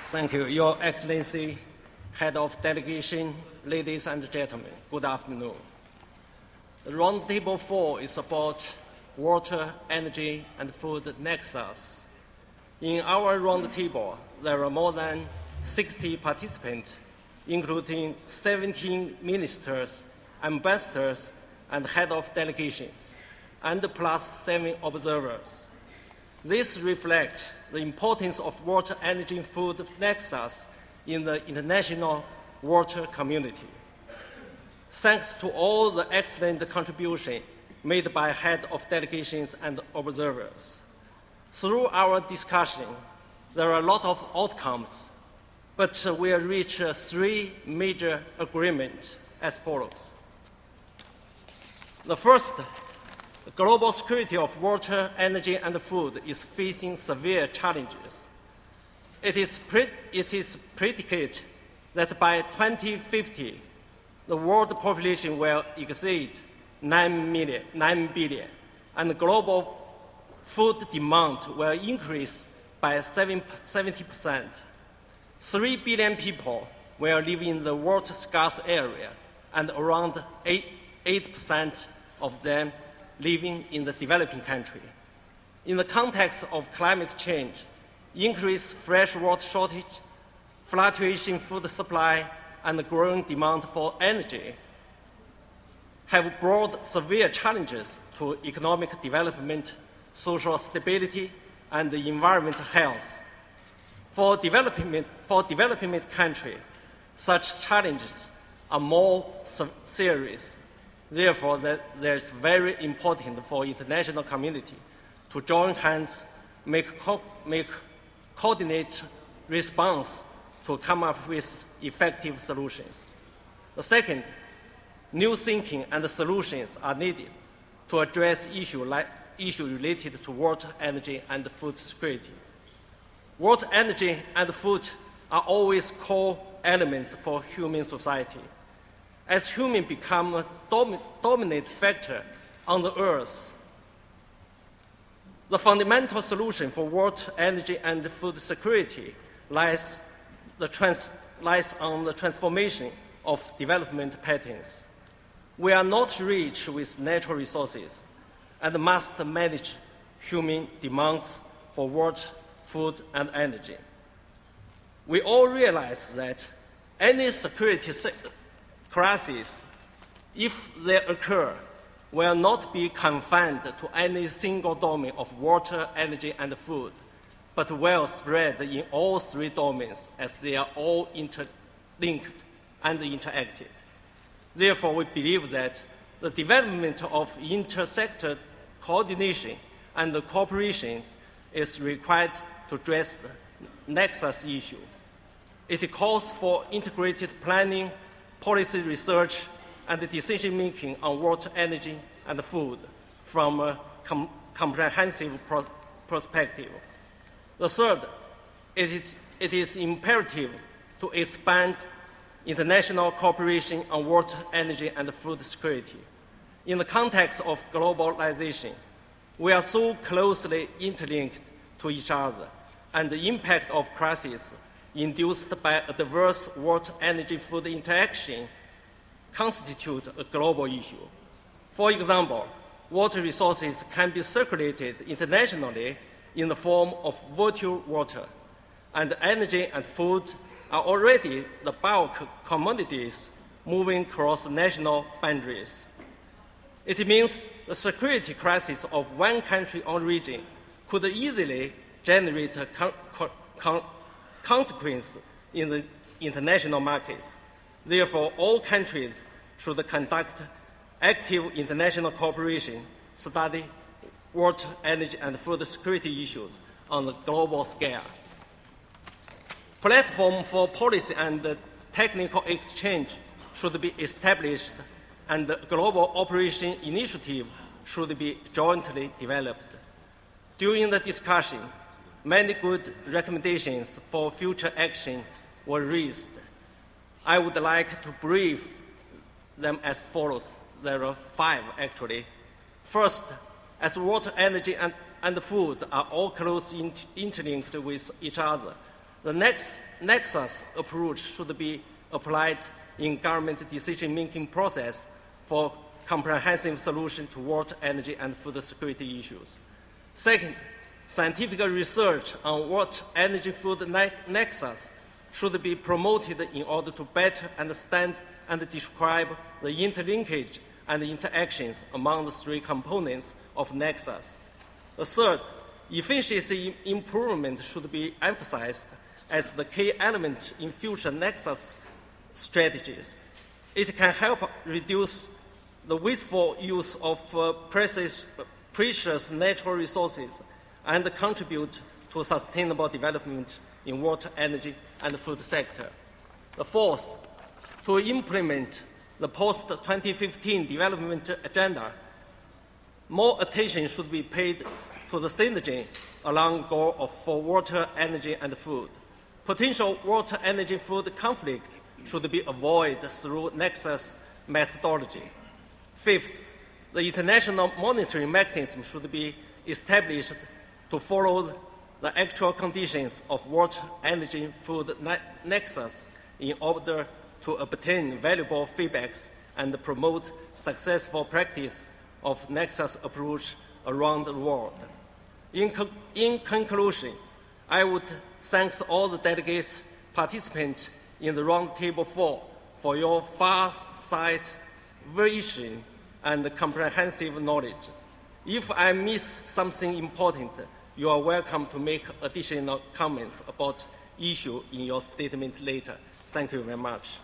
Thank you, Your Excellency, Head of Delegation, ladies and gentlemen, good afternoon. The Roundtable 4 is about water, energy, and food nexus. In our roundtable, there are more than 60 participants, including 17 ministers, ambassadors, and head of delegations, and plus 7 observers. This reflects the importance of water, energy, and food nexus in the international water community. Thanks to all the excellent contribution made by head of delegations and observers. Through our discussion, there are a lot of outcomes, but we reach 3 major agreements as follows. The first, the global security of water, energy, and food is facing severe challenges. It is predicted that by 2050, the world population will exceed 9 billion, and the global food demand will increase by 70%. 3 billion people will live in the water-scarce area, and around 8% of them living in the developing country. In the context of climate change, increased freshwater shortage, fluctuating food supply, and the growing demand for energy have brought severe challenges to economic development, social stability, and environmental health. For developing countries, such challenges are more serious. Therefore, that it's very important for international community to join hands, make coordinate response to come up with effective solutions. The second, new thinking and solutions are needed to address issues related to water, energy, and food security. Water, energy, and food are always core elements for human society. As humans become a dominant factor on the earth, the fundamental solution for water, energy, and food security lies on the transformation of development patterns. We are not rich with natural resources and must manage human demands for water, food, and energy. We all realize that any security crisis, if they occur, will not be confined to any single domain of water, energy, and food, but will spread in all 3 domains as they are all interlinked and interacted. Therefore, we believe that the development of intersector coordination and cooperation is required to address the nexus issue. It calls for integrated planning, policy research, and decision-making on water, energy, and food from a comprehensive perspective. The third, it is imperative to expand international cooperation on water, energy, and food security. In the context of globalization, we are so closely interlinked to each other, and the impact of crises induced by a diverse water, energy, food interaction constitute a global issue. For example, water resources can be circulated internationally in the form of virtual water, and energy and food are already the bulk commodities moving across national boundaries. It means the security crisis of one country or region could easily generate a consequence in the international markets. Therefore, all countries should conduct active international cooperation, study water, energy, and food security issues on a global scale. Platform for policy and technical exchange should be established, and the global operation initiative should be jointly developed. During the discussion, many good recommendations for future action were raised. I would like to brief them as follows. There are 5, actually. First, as water, energy, and food are all closely interlinked with each other, The Nexus approach should be applied in government decision-making process for comprehensive solution to water, energy, and food security issues. Second, scientific research on water, energy, food nexus should be promoted in order to better understand and describe the interlinkage and interactions among the three components of nexus. The third, efficiency improvement should be emphasized as the key element in future nexus strategies. It can help reduce the wasteful use of precious natural resources and contribute to sustainable development in water, energy, and food sector. The fourth, to implement the post-2015 development agenda, more attention should be paid to the synergy along goal for water, energy, and food. Potential water, energy, food conflict should be avoided through nexus methodology. Fifth, the international monitoring mechanism should be established to follow the actual conditions of water, energy, food nexus in order to obtain valuable feedbacks and promote successful practice of nexus approach around the world. In conclusion, I would thank all the delegates participants in the Roundtable 4 for your far-sight vision and comprehensive knowledge. If I miss something important, you are welcome to make additional comments about issue in your statement later. Thank you very much.